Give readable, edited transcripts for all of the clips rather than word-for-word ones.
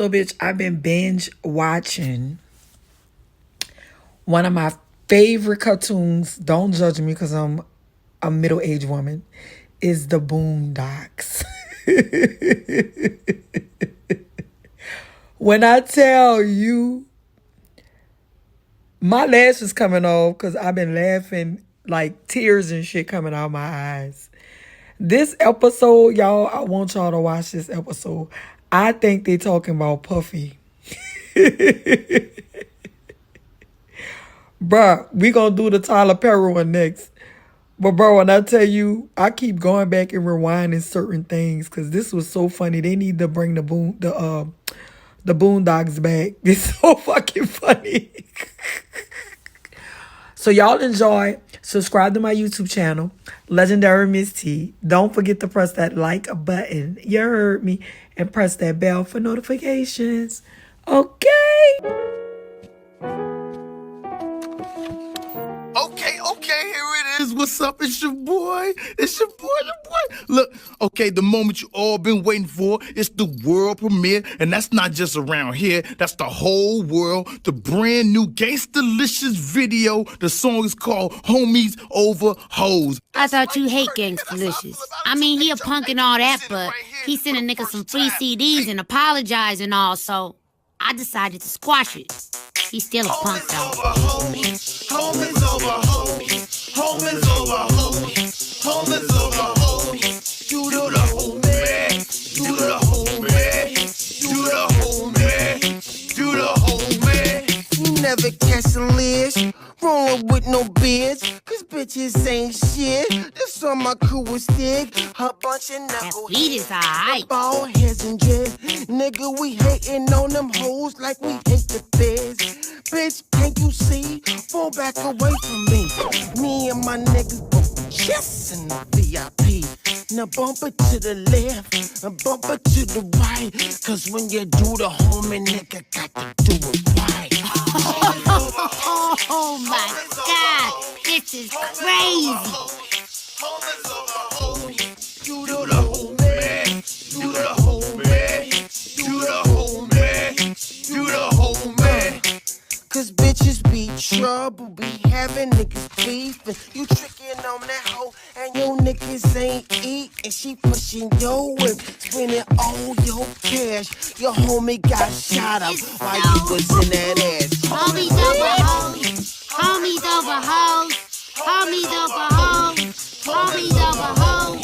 So, bitch, I've been binge watching one of my favorite cartoons. Don't judge me because I'm a middle-aged woman. Is the Boondocks. When I tell you, my lash is coming off because I've been laughing like tears and shit coming out my eyes. This episode, y'all, I want y'all to watch this episode. I think they talking about Puffy. Bruh, we gonna do the Tyler Perry one next. But bro, when I tell you, I keep going back and rewinding certain things because this was so funny. They need to bring the Boondocks back. It's so fucking funny. So y'all enjoy. Subscribe to my YouTube channel, Legendary Miss T. Don't forget to press that like button. You heard me. And press that bell for notifications. Okay. Okay, here it is. What's up? It's your boy. Look, okay, the moment you all been waiting for. It's the world premiere, and that's not just around here. That's the whole world. The brand new Gangstalicious video. The song is called Homies Over Hoes. I thought you hate Gangstalicious. I mean, he a punk and all that, but he sent a nigga some free CDs and apologized and all, so I decided to squash it. He's still a punk, though. Homies over homies. Homies over homies. Homies over homies. You do the homie. You the homie. You the homie. You the homie. You never catch a list. Rolling with no beards. Cause bitches ain't shit. This on my crew is thick. A bunch of That knuckle beat is alright. bald heads and dreads. Nigga, we hating on them hoes like we hate the feds. Bitch, can't you see? Fall back away from me. Me and my niggas both chests in the VIP. Now bump it to the left and bump it to the right. Cause when you do the homie, nigga got to do it right. Oh my God, this is crazy. Homies over homies. You do the homie. You the homie. You the homie. You the homie. Cause bitches be trouble, be having niggas beefing. You tricking on that hoe, and your niggas ain't eating. She pushing your whip, spending all your cash. Your homie got shot up while you was in that ass. Homies over hoes. Homies over hoes. Homies over hoes. Homies over hoes.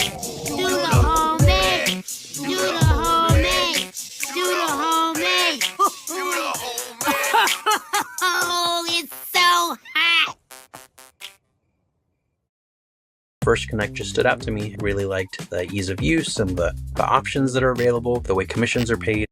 Do the homie. Do the homie. Do the homie. Oh, it's so hot. First Connect just stood out to me. Really liked the ease of use and the options that are available, the way commissions are paid.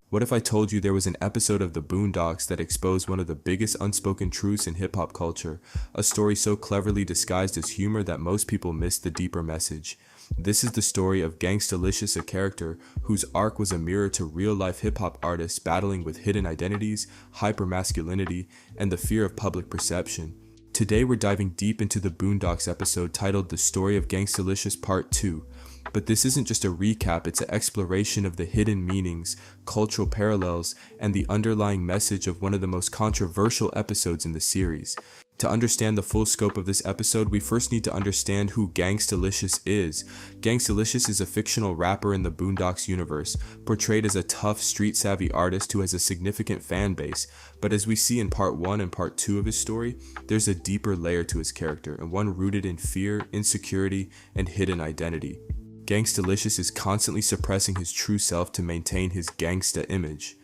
What if I told you there was an episode of the Boondocks that exposed one of the biggest unspoken truths in hip-hop culture, a story so cleverly disguised as humor that most people missed the deeper message? This is the story of Gangstalicious, a character whose arc was a mirror to real-life hip-hop artists battling with hidden identities, hypermasculinity, and the fear of public perception. Today we're diving deep into the Boondocks episode titled The Story of Gangstalicious Part 2. But this isn't just a recap, it's an exploration of the hidden meanings, cultural parallels, and the underlying message of one of the most controversial episodes in the series. To understand the full scope of this episode, we first need to understand who Gangstalicious is. Gangstalicious is a fictional rapper in the Boondocks universe, portrayed as a tough, street-savvy artist who has a significant fan base. But as we see in Part 1 and Part 2 of his story, there's a deeper layer to his character, and one rooted in fear, insecurity, and hidden identity. Gangstalicious is constantly suppressing his true self to maintain his gangsta image.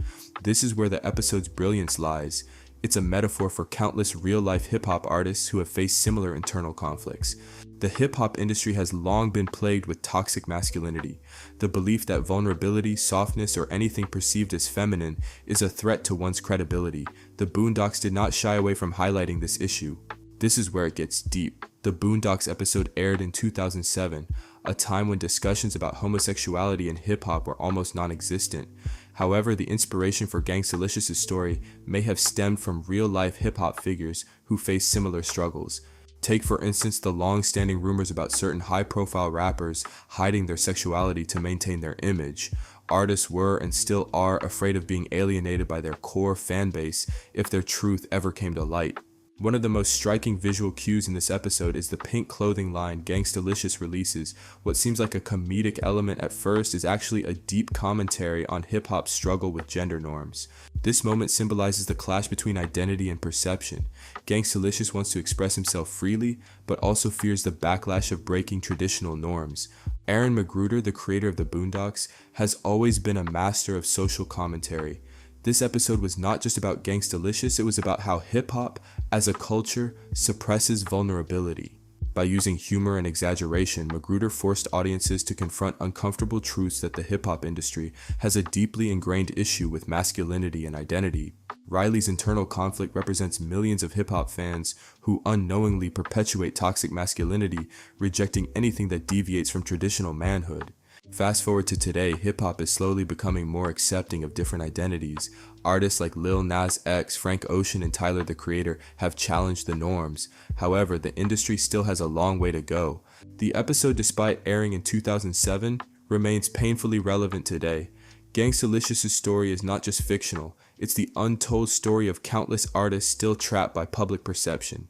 This is where the episode's brilliance lies. It's a metaphor for countless real-life hip-hop artists who have faced similar internal conflicts. The hip-hop industry has long been plagued with toxic masculinity, the belief that vulnerability, softness, or anything perceived as feminine is a threat to one's credibility. The Boondocks did not shy away from highlighting this issue. This is where it gets deep. The Boondocks episode aired in 2007, a time when discussions about homosexuality in hip-hop were almost non-existent. However, the inspiration for Gangstalicious' story may have stemmed from real-life hip-hop figures who faced similar struggles. Take for instance the long-standing rumors about certain high-profile rappers hiding their sexuality to maintain their image. Artists were and still are afraid of being alienated by their core fan base if their truth ever came to light. One of the most striking visual cues in this episode is the pink clothing line Gangstalicious releases. What seems like a comedic element at first is actually a deep commentary on hip-hop's struggle with gender norms. This moment symbolizes the clash between identity and perception. Gangstalicious wants to express himself freely, but also fears the backlash of breaking traditional norms. Aaron McGruder, the creator of the Boondocks, has always been a master of social commentary. This episode was not just about Gangstalicious, it was about how hip-hop, as a culture, suppresses vulnerability. By using humor and exaggeration, McGruder forced audiences to confront uncomfortable truths that the hip-hop industry has a deeply ingrained issue with masculinity and identity. Riley's internal conflict represents millions of hip-hop fans who unknowingly perpetuate toxic masculinity, rejecting anything that deviates from traditional manhood. Fast forward to today, hip-hop is slowly becoming more accepting of different identities. Artists like Lil Nas X, Frank Ocean, and Tyler the Creator have challenged the norms. However, the industry still has a long way to go. The episode, despite airing in 2007, remains painfully relevant today. Gangstalicious' story is not just fictional, it's the untold story of countless artists still trapped by public perception.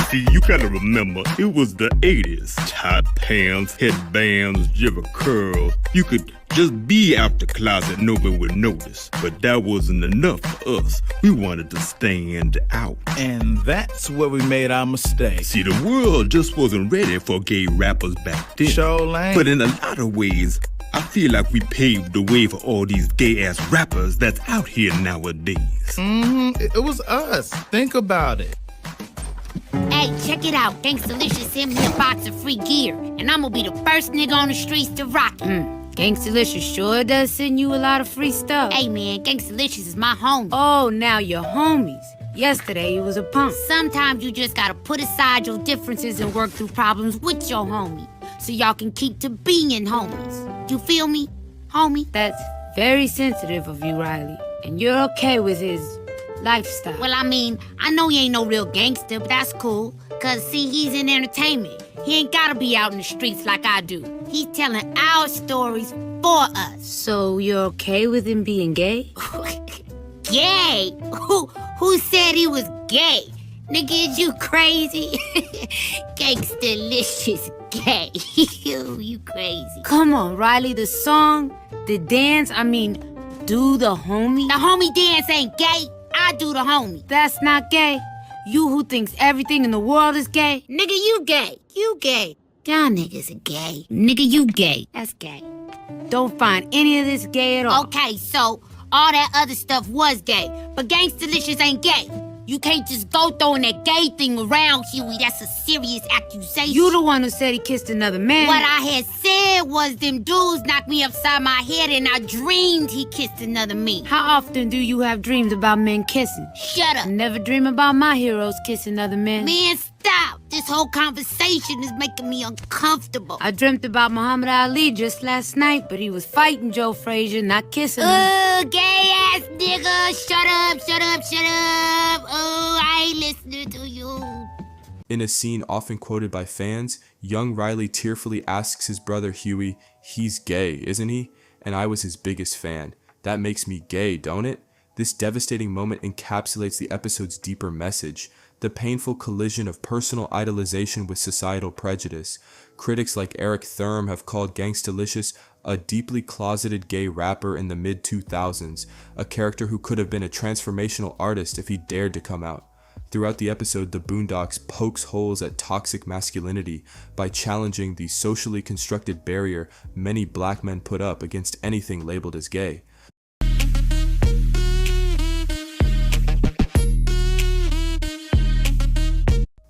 See, you gotta remember, it was the 80s. Tight pants, headbands, Jibber curls. You could just be out the closet, nobody would notice. But that wasn't enough for us. We wanted to stand out. And that's where we made our mistake. See, the world just wasn't ready for gay rappers back then. Sure ain't. But in a lot of ways, I feel like we paved the way for all these gay-ass rappers that's out here nowadays. It was us. Think about it. Hey, check it out. Gangstalicious sent me a box of free gear, and I'm gonna be the first nigga on the streets to rock it. Gangstalicious sure does send you a lot of free stuff. Hey, man, Gangstalicious is my homie. Oh, now you're homies. Yesterday you was a punk. Sometimes you just gotta put aside your differences and work through problems with your homie, so y'all can keep to being homies. You feel me, homie? That's very sensitive of you, Riley. And you're okay with his lifestyle. Well, I mean, I know he ain't no real gangster, but that's cool. Cause see, he's in entertainment. He ain't gotta be out in the streets like I do. He's telling our stories for us. So you're okay with him being gay? Gay? Who said he was gay? Nigga, is you crazy? Gangstalicious gay. You crazy. Come on, Riley, the song, the dance, do the homie. The homie dance ain't gay. I do the homie. That's not gay. You who thinks everything in the world is gay? Nigga, you gay. You gay. Y'all niggas are gay. Nigga, you gay. That's gay. Don't find any of this gay at all. Okay, so all that other stuff was gay, but Gangstalicious ain't gay. You can't just go throwing that gay thing around, Huey. That's a serious accusation. You the one who said he kissed another man. What I had said was them dudes knocked me upside my head and I dreamed he kissed another man. How often do you have dreams about men kissing? Shut up. I never dream about my heroes kissing other men. Man, stop. This whole conversation is making me uncomfortable. I dreamt about Muhammad Ali just last night, but he was fighting Joe Frazier, not kissing him. Gay-ass nigga. Shut up, shut up, shut up. I ain't listening to you. In a scene often quoted by fans, young Riley tearfully asks his brother Huey, "He's gay, isn't he? And I was his biggest fan. That makes me gay, don't it?" This devastating moment encapsulates the episode's deeper message, the painful collision of personal idolization with societal prejudice. Critics like Eric Thurm have called Gangstalicious a deeply closeted gay rapper in the mid-2000s, a character who could have been a transformational artist if he dared to come out. Throughout the episode, the Boondocks pokes holes at toxic masculinity by challenging the socially constructed barrier many black men put up against anything labeled as gay.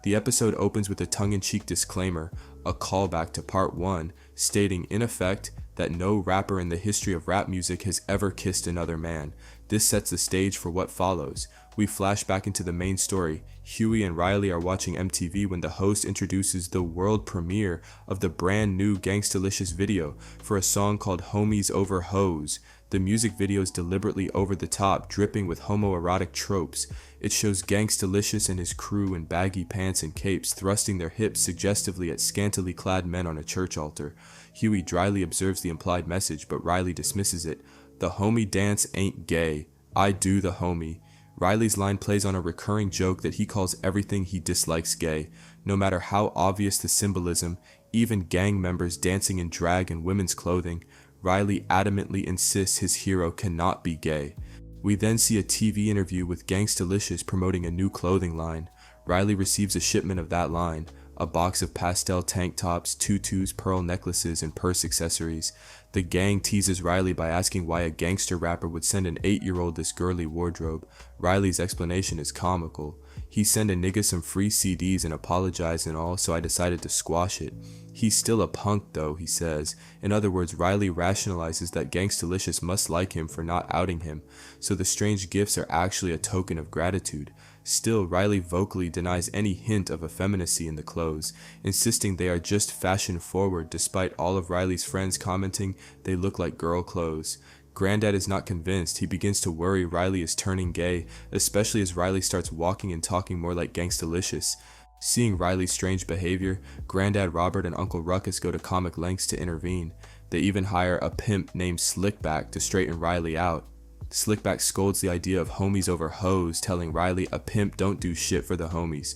The episode opens with a tongue-in-cheek disclaimer, a callback to part 1, stating in effect that no rapper in the history of rap music has ever kissed another man. This sets the stage for what follows. We flash back into the main story. Huey and Riley are watching MTV when the host introduces the world premiere of the brand new Gangstalicious video for a song called Homies Over Hoes. The music video is deliberately over the top, dripping with homoerotic tropes. It shows Gangstalicious and his crew in baggy pants and capes, thrusting their hips suggestively at scantily clad men on a church altar. Huey dryly observes the implied message, but Riley dismisses it. The homie dance ain't gay. I do the homie. Riley's line plays on a recurring joke that he calls everything he dislikes gay. No matter how obvious the symbolism, even gang members dancing in drag and women's clothing, Riley adamantly insists his hero cannot be gay. We then see a TV interview with Gangstalicious promoting a new clothing line. Riley receives a shipment of that line, a box of pastel tank tops, tutus, pearl necklaces, and purse accessories. The gang teases Riley by asking why a gangster rapper would send an 8-year-old this girly wardrobe. Riley's explanation is comical. He sent a nigga some free CDs and apologized and all, so I decided to squash it. He's still a punk though, he says. In other words, Riley rationalizes that Gangstalicious must like him for not outing him, so the strange gifts are actually a token of gratitude. Still, Riley vocally denies any hint of effeminacy in the clothes, insisting they are just fashion forward despite all of Riley's friends commenting they look like girl clothes. Granddad is not convinced. He begins to worry Riley is turning gay, especially as Riley starts walking and talking more like Gangstalicious. Seeing Riley's strange behavior, Granddad Robert and Uncle Ruckus go to comic lengths to intervene. They even hire a pimp named Slickback to straighten Riley out. Slickback scolds the idea of homies over hoes, telling Riley a pimp don't do shit for the homies.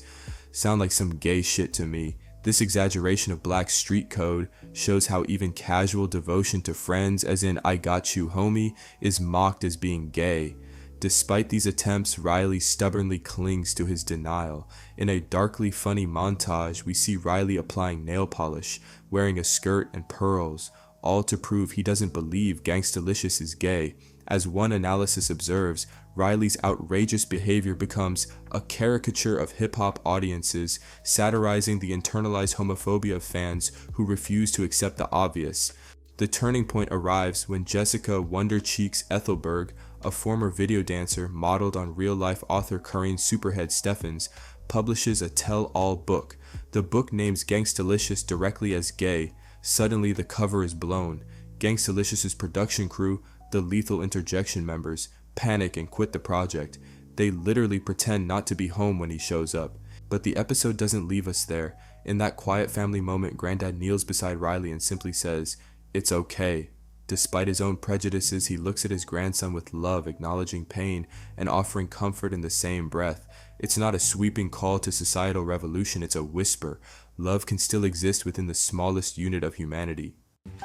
Sound like some gay shit to me. This exaggeration of black street code shows how even casual devotion to friends, as in I got you homie, is mocked as being gay. Despite these attempts, Riley stubbornly clings to his denial. In a darkly funny montage, we see Riley applying nail polish, wearing a skirt and pearls, all to prove he doesn't believe Gangstalicious is gay. As one analysis observes, Riley's outrageous behavior becomes a caricature of hip-hop audiences, satirizing the internalized homophobia of fans who refuse to accept the obvious. The turning point arrives when Jessica Wonder Cheeks Ethelberg, a former video dancer modeled on real-life author Corinne Superhead Steffens, publishes a tell-all book. The book names Gangstalicious directly as gay. Suddenly the cover is blown. Gangstalicious's production crew, the Lethal Interjection members, panic and quit the project. They literally pretend not to be home when he shows up. But the episode doesn't leave us there. In that quiet family moment, Granddad kneels beside Riley and simply says, "It's okay." Despite his own prejudices, he looks at his grandson with love, acknowledging pain and offering comfort in the same breath. It's not a sweeping call to societal revolution, it's a whisper. Love can still exist within the smallest unit of humanity.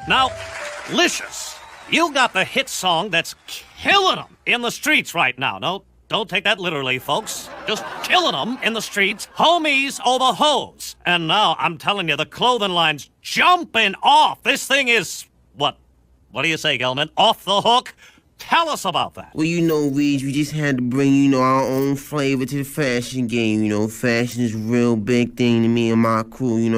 Now, Licious, you got the hit song that's killing them in the streets right now. No, don't take that literally, folks. Just killing them in the streets. Homies over hoes. And now, I'm telling you, the clothing line's jumping off. This thing is, what do you say, Gelman? Off the hook? Tell us about that. Well, Reed, we just had to bring, our own flavor to the fashion game. Fashion is a real big thing to me and my crew,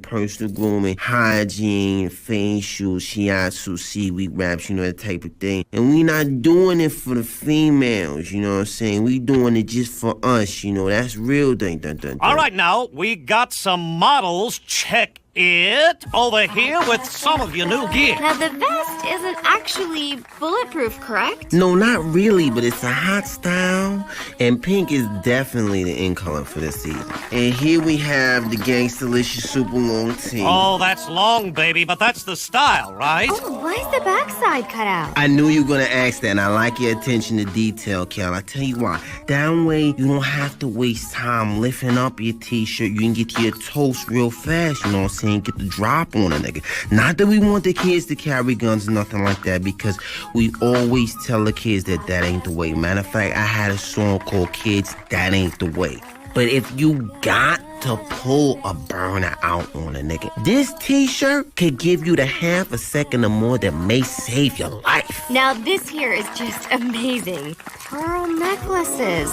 personal grooming, hygiene, facial, shiatsu, seaweed wraps, that type of thing. And we not doing it for the females, We doing it just for us, that's real thing. Dun, dun, dun. All right, now, we got some models. Check it over here with some of your new gear. Now, the vest isn't actually bulletproof, correct? No, not really, but it's a hot style, and pink is definitely the in color for this season. And here we have the Gangstalicious super long tee. Oh, that's long, baby, but that's the style, right? Oh, why is the backside cut out? I knew you were gonna ask that, and I like your attention to detail, Kel. I tell you why. That way, you don't have to waste time lifting up your t-shirt. You can get to your toast real fast, you know what I'm saying? Get the drop on a nigga. Not that we want the kids to carry guns or nothing like that, because we always tell the kids that ain't the way. Matter of fact, I had a song called Kids, That Ain't the Way. But if you got to pull a burner out on a nigga, this t-shirt could give you the half a second or more that may save your life. Now this here is just amazing. Pearl necklaces.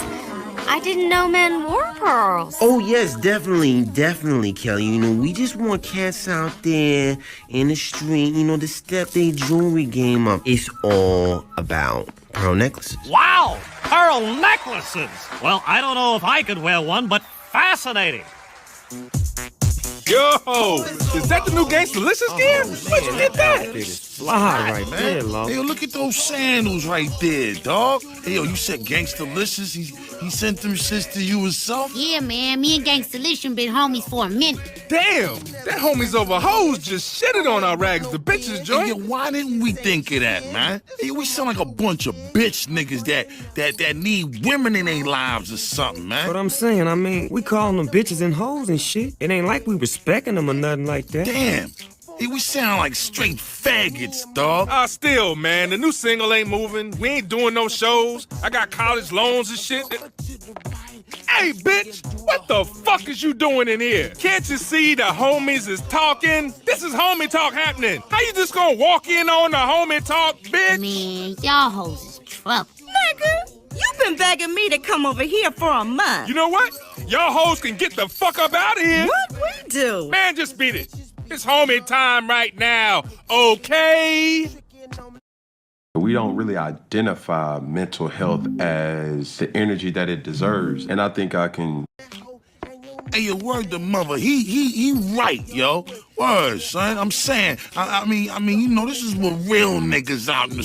I didn't know men wore pearls. Oh, yes, definitely, Kelly. We just want cats out there in the street, to step their jewelry game up. It's all about Pearl necklaces. Wow, pearl necklaces. Well, I don't know if I could wear one, but fascinating. Yo, is that the new Gangstalicious gear? Where'd you get that? Fly right there, Lo. Hey, yo, look at those sandals right there, dog. Hey, yo, you said Gangstalicious? He sent them shits to you himself? Yeah, man, me and Gangstalicious been homies for a minute. Damn, that homies over hoes just shitted on our rags, the bitches, Hey, joint. yo, why didn't we think of that, man? Hey, we sound like a bunch of bitch niggas that need women in their lives or something, man. What I'm saying, I mean, we calling them bitches and hoes and shit. It ain't like we respecting them or nothing like that. Damn. Hey, we sound like straight faggots, dog. Still, man, the new single ain't moving. We ain't doing no shows. I got college loans and shit. Hey, bitch, what the fuck is you doing in here? Can't you see the homies is talking? This is homie talk happening. How you just gonna walk in on the homie talk, bitch? Man, y'all hoes is trouble. Nigga, you've been begging me to come over here for a month. You know what? Y'all hoes can get the fuck up out of here. What we do? Man, just beat it. It's homie time right now, okay? We don't really identify mental health as the energy that it deserves. And I think I can... Hey, your word to mother, he right, yo. Word, son. I'm saying, I mean, you know, this is what real niggas out in the